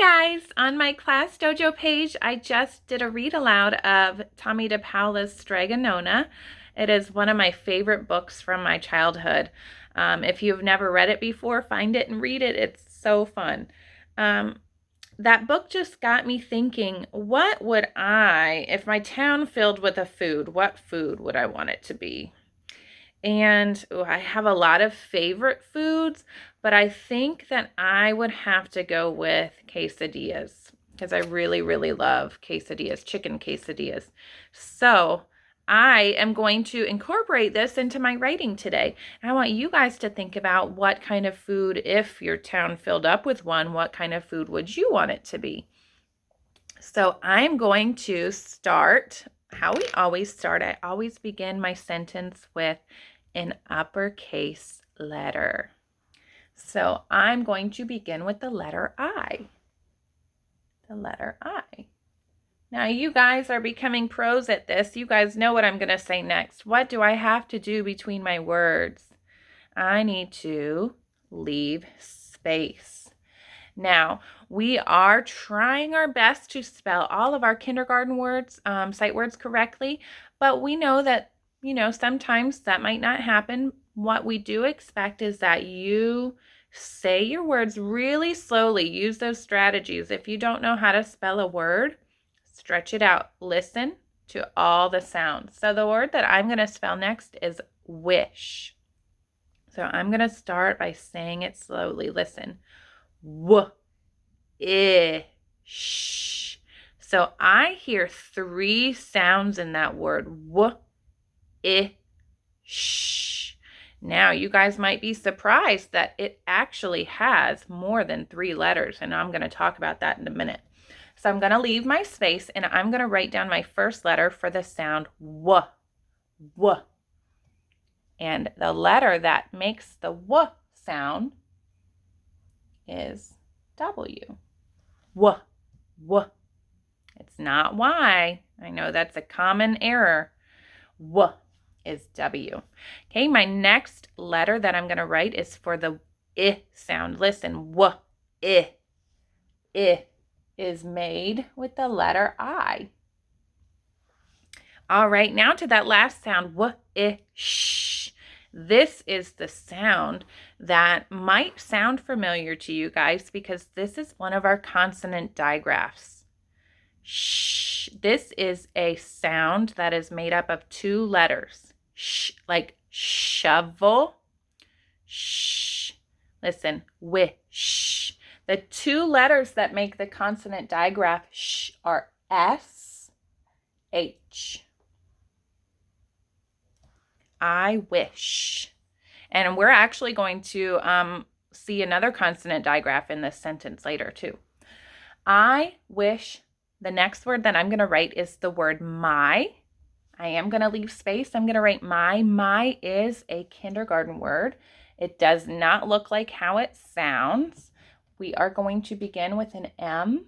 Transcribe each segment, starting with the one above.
guys, on my Class Dojo page, I just did a read aloud of Tomie dePaola's Strega Nona. It is one of my favorite books from my childhood. If you've never read it before, find it and read it. It's so fun. That book just got me thinking, what would if my town filled with a food, what food would I want it to be? And I have a lot of favorite foods, but I think that I would have to go with quesadillas because I really, really love quesadillas, chicken quesadillas. So I am going to incorporate this into my writing today. And I want you guys to think about what kind of food, if your town filled up with one, what kind of food would you want it to be? So I'm going to start how we always start. I always begin my sentence with an uppercase letter. So I'm going to begin with the letter I. The letter I. Now you guys are becoming pros at this. You guys know what I'm going to say next. What do I have to do between my words? I need to leave space. Now, we are trying our best to spell all of our kindergarten words, sight words correctly, but we know that, sometimes that might not happen. What we do expect is that you say your words really slowly. Use those strategies. If you don't know how to spell a word, stretch it out. Listen to all the sounds. So the word that I'm going to spell next is wish. So I'm going to start by saying it slowly. Listen. Wish. So I hear 3 sounds in that word. Wish. Now you guys might be surprised that it actually has more than 3 letters, and I'm going to talk about that in a minute. So I'm going to leave my space, and I'm going to write down my first letter for the sound W. W. And the letter that makes the W sound is W. W. W. It's not Y. I know that's a common error. W is W. Okay, my next letter that I'm going to write is for the I sound. Listen, W, I. I is made with the letter I. All right, now to that last sound, W, I, sh. This is the sound that might sound familiar to you guys because this is one of our consonant digraphs. Sh. This is a sound that is made up of 2 letters. Sh, like shovel. Sh. Listen, wish. The 2 letters that make the consonant digraph sh are S, H. I wish. And we're actually going to see another consonant digraph in this sentence later too. I wish. The next word that I'm going to write is the word my. I am going to leave space. I'm going to write my. My is a kindergarten word. It does not look like how it sounds. We are going to begin with an M.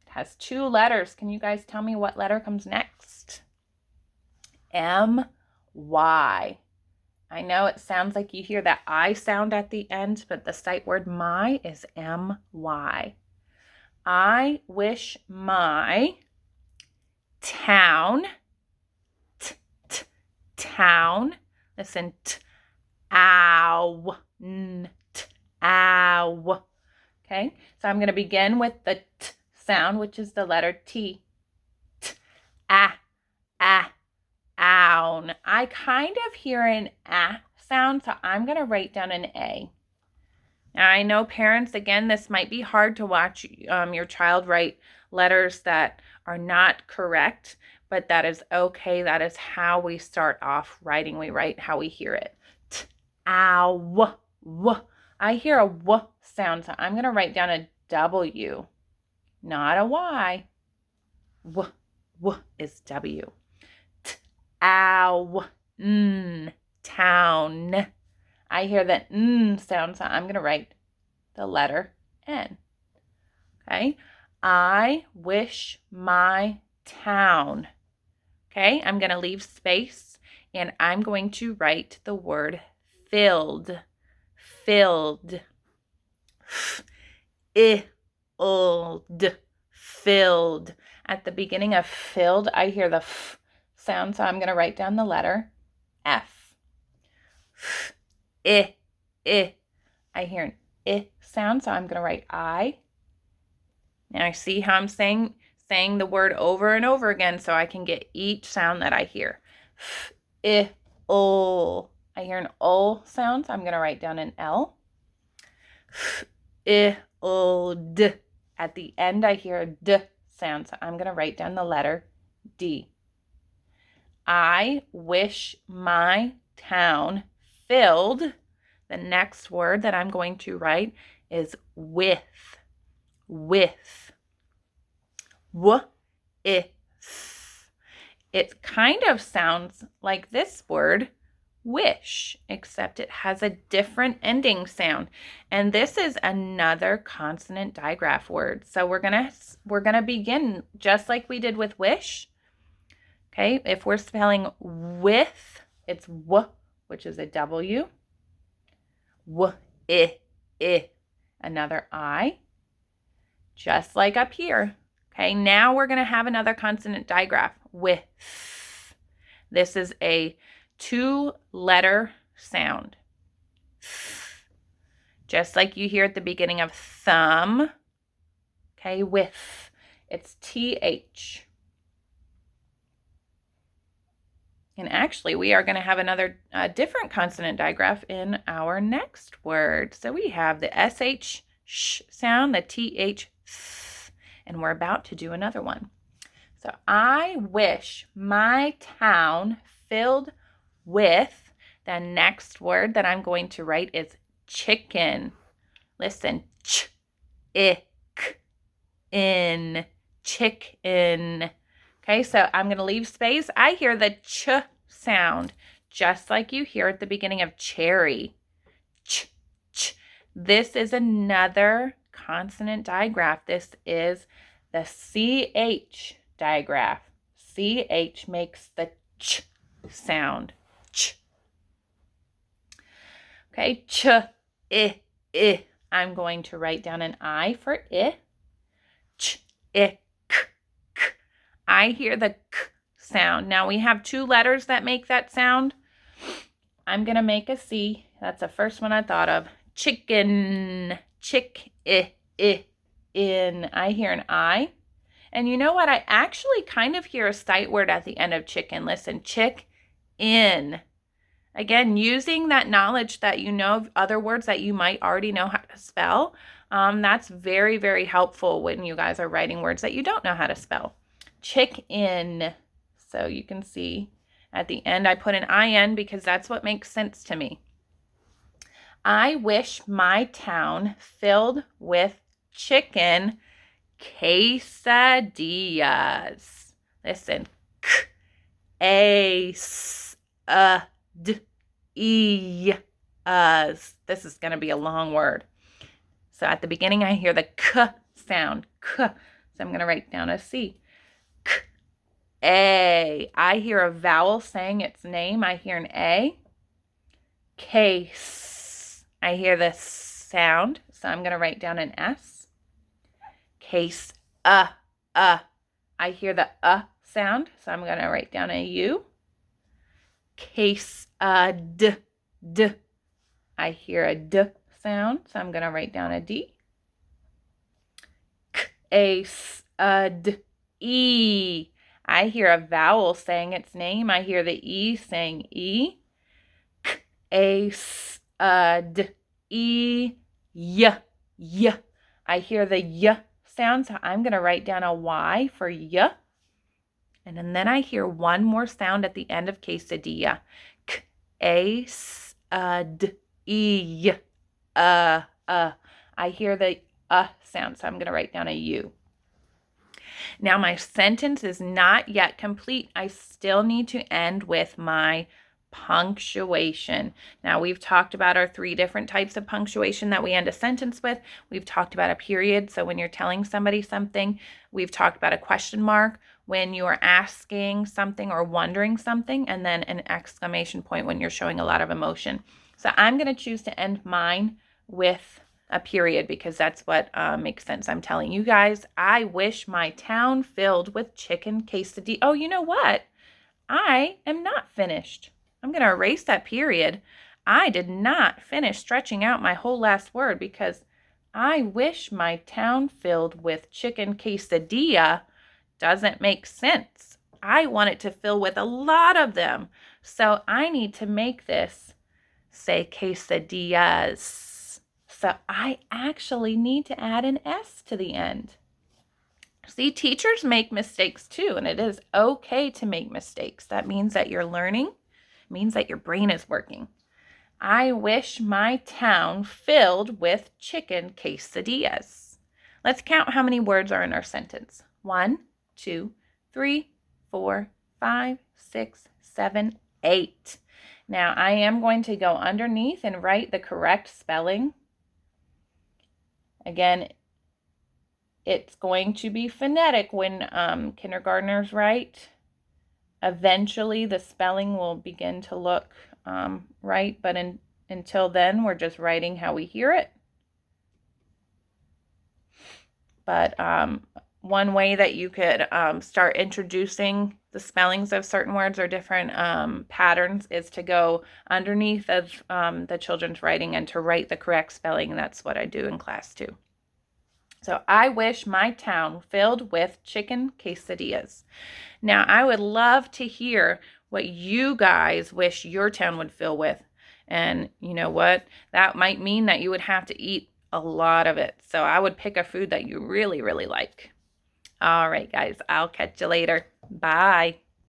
It has 2 letters. Can you guys tell me what letter comes next? M. Y. I know it sounds like you hear that I sound at the end, but the sight word my is M-Y. I wish my town, town, listen, ow, ow. Okay, so I'm going to begin with the T sound, which is the letter T. Own. I kind of hear an sound, so I'm going to write down an A. Now, I know parents, again, this might be hard to watch your child write letters that are not correct, but that is okay. That is how we start off writing. We write how we hear it. Ow, w. I hear a W sound, so I'm going to write down a W, not a Y. W is W. Ow, town. I hear that sound, so I'm going to write the letter N. Okay, I wish my town. Okay, I'm going to leave space, and I'm going to write the word filled. Filled. Filled. Filled. At the beginning of filled, I hear the f sound, so I'm going to write down the letter F. F. I. I. I hear an I sound, so I'm going to write I. Now I see how I'm saying the word over and over again so I can get each sound that I hear. F. I. O. I hear an O sound, so I'm going to write down an L. F. I. O. D. At the end, I hear a D sound, so I'm going to write down the letter D. I wish my town filled. The next word that I'm going to write is with. With. With. It kind of sounds like this word, wish, except it has a different ending sound. And this is another consonant digraph word. So we're gonna begin just like we did with wish. Okay, if we're spelling with, it's w, which is a W. W, I. Another I. Just like up here. Okay, now we're gonna have another consonant digraph with. This is a 2-letter sound. Just like you hear at the beginning of thumb. Okay, with. It's TH. And actually, we are going to have another different consonant digraph in our next word. So we have the SH sh sound, the TH th, and we're about to do another one. So I wish my town filled with, the next word that I'm going to write is chicken. Listen, ch, I, k, in, chicken. Okay, so I'm going to leave space. I hear the ch sound, just like you hear at the beginning of cherry. Ch, ch. This is another consonant digraph. This is the CH digraph. CH makes the ch sound. Ch. Okay, ch, I. I'm going to write down an I for I. Ch, I, k, k. I hear the k sound. Now we have 2 letters that make that sound. I'm going to make a C. That's the first one I thought of. Chicken. Chick, I, in. I hear an I. And you know what? I actually kind of hear a sight word at the end of chicken. Listen, chick, in. Again, using that knowledge that you know of other words that you might already know how to spell, that's very, very helpful when you guys are writing words that you don't know how to spell. Chick-in. So you can see at the end I put an IN because that's what makes sense to me. I wish my town filled with chicken quesadillas. Listen. K-A-S-A-D-I-A-S. This is going to be a long word. So at the beginning, I hear the K sound. K. So I'm going to write down a C. K-A. I hear a vowel saying its name. I hear an A. Case. I hear the sound. So I'm going to write down an S. Case. I hear the sound. So I'm going to write down a U. Case. D. I hear a D sound. So I'm going to write down a D. Case. E. I hear a vowel saying its name. I hear the E saying E. Case. E. Y. I hear the Y sound, so I'm going to write down a Y for Y. And then I hear one more sound at the end of quesadilla. K-A-S-A-D-E. I hear the sound, so I'm going to write down a U. Now my sentence is not yet complete. I still need to end with my punctuation. Now we've talked about our 3 different types of punctuation that we end a sentence with. We've talked about a period, so when you're telling somebody something. We've talked about a question mark when you are asking something or wondering something, and then an exclamation point when you're showing a lot of emotion. So I'm going to choose to end mine with a period because that's what makes sense. I'm telling you guys, I wish my town filled with chicken quesadilla. Oh, you know what? I am not finished. I'm going to erase that period. I did not finish stretching out my whole last word because I wish my town filled with chicken quesadilla doesn't make sense. I want it to fill with a lot of them. So I need to make this say quesadillas. So I actually need to add an S to the end. See, teachers make mistakes too, and it is okay to make mistakes. That means that you're learning, it means that your brain is working. I wish my town filled with chicken quesadillas. Let's count how many words are in our sentence. 1, 2, 3, 4, 5, 6, 7, 8. Now, I am going to go underneath and write the correct spelling. Again, it's going to be phonetic when kindergartners write. Eventually, the spelling will begin to look right, but until then, we're just writing how we hear it. But one way that you could start introducing the spellings of certain words or different patterns is to go underneath of the children's writing and to write the correct spelling. And that's what I do in class too. So I wish my town filled with chicken quesadillas. Now, I would love to hear what you guys wish your town would fill with. And you know what? That might mean that you would have to eat a lot of it. So I would pick a food that you really, really like. All right, guys, I'll catch you later. Bye.